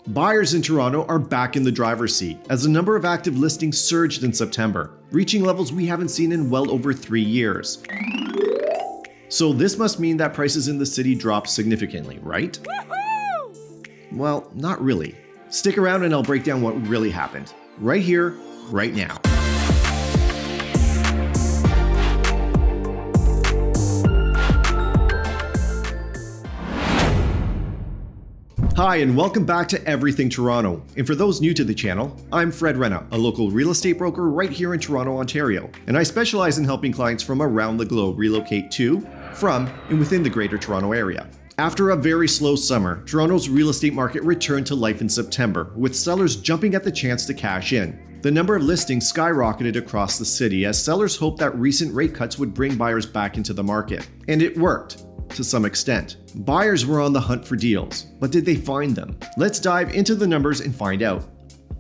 Buyers in Toronto are back in the driver's seat as the number of active listings surged in September, reaching levels we haven't seen in well over 3 years. So this must mean that prices in the city dropped significantly, right? Well, not really. Stick around and I'll break down what really happened. Right here, right now. Hi, and welcome back to Everything Toronto. And for those new to the channel, I'm Fred Renna, a local real estate broker right here in Toronto, Ontario. And I specialize in helping clients from around the globe relocate to, from, and within the Greater Toronto Area. After a very slow summer, Toronto's real estate market returned to life in September, with sellers jumping at the chance to cash in. The number of listings skyrocketed across the city as sellers hoped that recent rate cuts would bring buyers back into the market. And it worked. To some extent. Buyers were on the hunt for deals, but did they find them? Let's dive into the numbers and find out.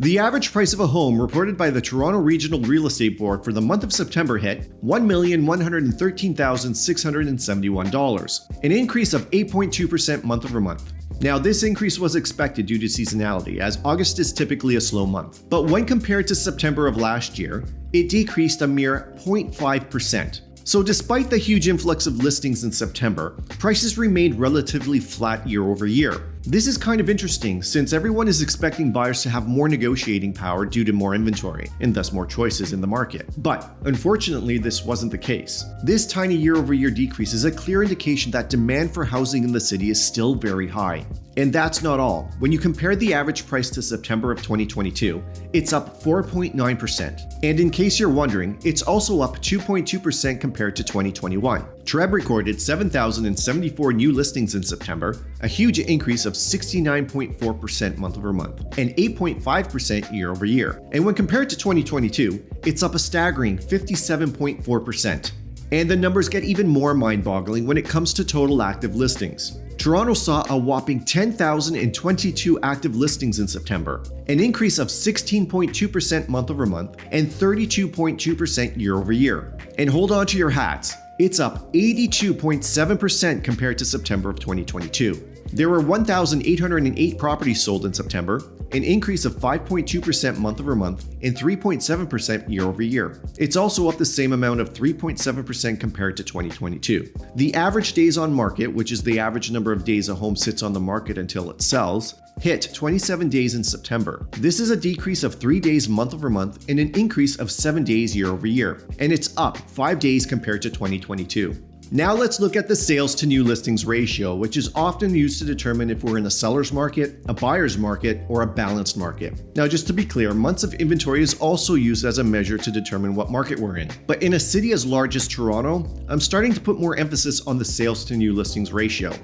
The average price of a home reported by the Toronto Regional Real Estate Board for the month of September hit $1,113,671, an increase of 8.2% month over month. Now, this increase was expected due to seasonality, as August is typically a slow month. But when compared to September of last year, it decreased a mere 0.5%. So despite the huge influx of listings in September, prices remained relatively flat year over year. This is kind of interesting since everyone is expecting buyers to have more negotiating power due to more inventory and thus more choices in the market. But unfortunately, this wasn't the case. This tiny year-over-year decrease is a clear indication that demand for housing in the city is still very high. And that's not all. When you compare the average price to September of 2022, it's up 4.9%. And in case you're wondering, it's also up 2.2% compared to 2021. TREB recorded 7,074 new listings in September, a huge increase of 69.4% month over month, and 8.5% year over year. And when compared to 2022, it's up a staggering 57.4%. And the numbers get even more mind-boggling when it comes to total active listings. Toronto saw a whopping 10,022 active listings in September, an increase of 16.2% month over month and 32.2% year over year. And hold on to your hats, it's up 82.7% compared to September of 2022. There were 1,808 properties sold in September, an increase of 5.2% month over month and 3.7% year over year. It's also up the same amount of 3.7% compared to 2022. The average days on market, which is the average number of days a home sits on the market until it sells, hit 27 days in September. This is a decrease of 3 days month over month and an increase of 7 days year over year, and it's up 5 days compared to 2022. Now let's look at the sales to new listings ratio, which is often used to determine if we're in a seller's market, a buyer's market, or a balanced market. Now, just to be clear, months of inventory is also used as a measure to determine what market we're in. But in a city as large as Toronto, I'm starting to put more emphasis on the sales to new listings ratio.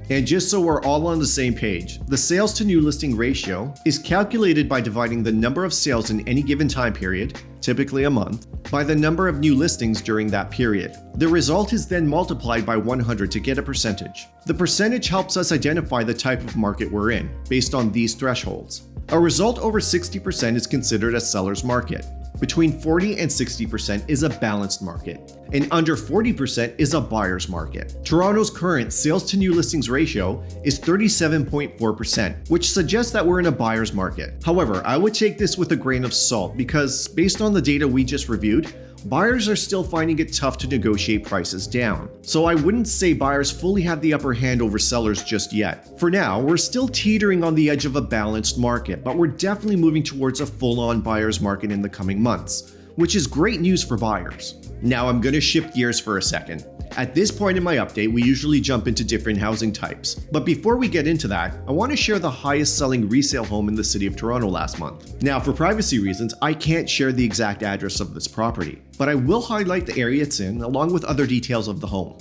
And just so we're all on the same page, the sales to new listing ratio is calculated by dividing the number of sales in any given time period, typically a month, by the number of new listings during that period. The result is then multiplied by 100 to get a percentage. The percentage helps us identify the type of market we're in, based on these thresholds. A result over 60% is considered a seller's market. Between 40 and 60% is a balanced market, and under 40% is a buyer's market. Toronto's current sales to new listings ratio is 37.4%, which suggests that we're in a buyer's market. However, I would take this with a grain of salt because based on the data we just reviewed, buyers are still finding it tough to negotiate prices down. So I wouldn't say buyers fully have the upper hand over sellers just yet. For now, we're still teetering on the edge of a balanced market, but we're definitely moving towards a full-on buyer's market in the coming months, which is great news for buyers. Now I'm going to shift gears for a second. At this point in my update, we usually jump into different housing types. But before we get into that, I want to share the highest selling resale home in the city of Toronto last month. Now, for privacy reasons, I can't share the exact address of this property, but I will highlight the area it's in along with other details of the home.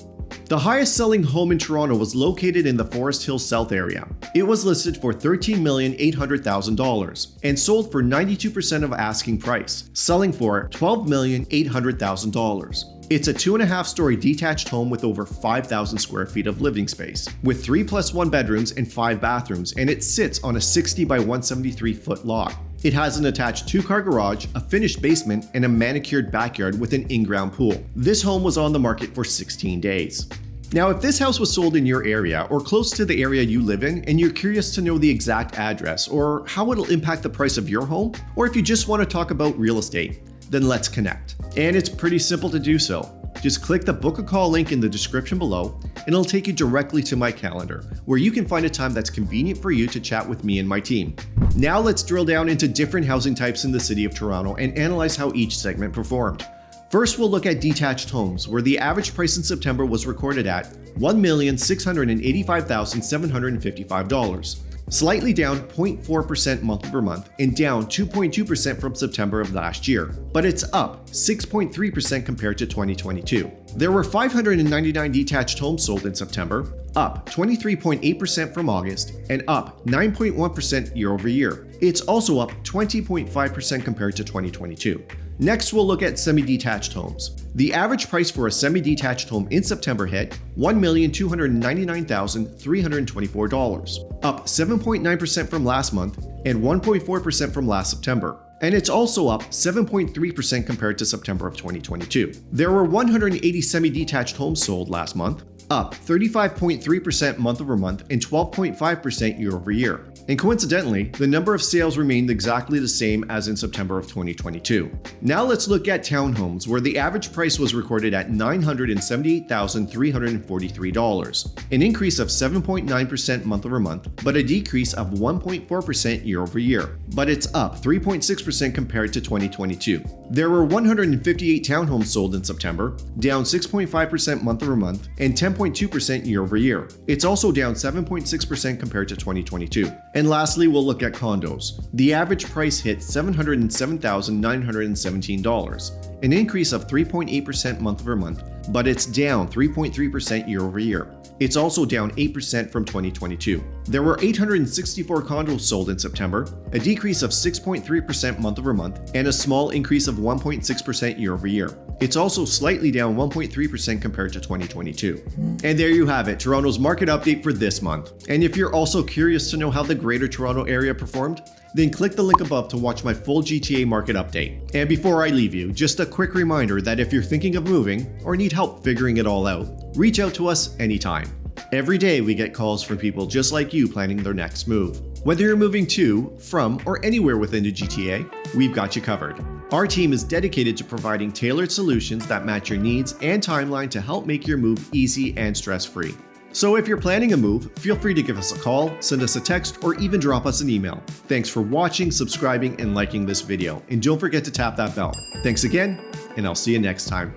The highest selling home in Toronto was located in the Forest Hill South area. It was listed for $13,800,000 and sold for 92% of asking price, selling for $12,800,000. It's a 2.5-story detached home with over 5,000 square feet of living space, with 3+1 bedrooms and 5 bathrooms, and it sits on a 60 by 173 foot lot. It has an attached 2-car garage, a finished basement, and a manicured backyard with an in-ground pool. This home was on the market for 16 days. Now, if this house was sold in your area or close to the area you live in and you're curious to know the exact address or how it'll impact the price of your home, or if you just want to talk about real estate, then let's connect. And it's pretty simple to do so. Just click the book a call link in the description below and it'll take you directly to my calendar, where you can find a time that's convenient for you to chat with me and my team. Now let's drill down into different housing types in the city of Toronto and analyze how each segment performed. First, we'll look at detached homes, where the average price in September was recorded at $1,685,755, slightly down 0.4% month over month and down 2.2% from September of last year, but it's up 6.3% compared to 2022. There were 599 detached homes sold in September, up 23.8% from August and up 9.1% year over year. It's also up 20.5% compared to 2022. Next, we'll look at semi-detached homes. The average price for a semi-detached home in September hit $1,299,324, up 7.9% from last month and 1.4% from last September. And it's also up 7.3% compared to September of 2022. There were 180 semi-detached homes sold last month, up 35.3% month over month and 12.5% year over year. And coincidentally, the number of sales remained exactly the same as in September of 2022. Now let's look at townhomes, where the average price was recorded at $978,343, an increase of 7.9% month over month, but a decrease of 1.4% year over year. But it's up 3.6% compared to 2022. There were 158 townhomes sold in September, down 6.5% month over month and 10.2% year over year. It's also down 7.6% compared to 2022. And lastly, we'll look at condos. The average price hit $707,917, an increase of 3.8% month over month, but it's down 3.3% year over year. It's also down 8% from 2022. There were 864 condos sold in September, a decrease of 6.3% month over month, and a small increase of 1.6% year over year. It's also slightly down 1.3% compared to 2022. And there you have it, Toronto's market update for this month. And if you're also curious to know how the Greater Toronto Area performed, then click the link above to watch my full GTA market update. And before I leave you, just a quick reminder that if you're thinking of moving or need help figuring it all out, reach out to us anytime. Every day we get calls from people just like you planning their next move. Whether you're moving to, from, or anywhere within the GTA, we've got you covered. Our team is dedicated to providing tailored solutions that match your needs and timeline to help make your move easy and stress-free. So if you're planning a move, feel free to give us a call, send us a text, or even drop us an email. Thanks for watching, subscribing, and liking this video. And don't forget to tap that bell. Thanks again, and I'll see you next time.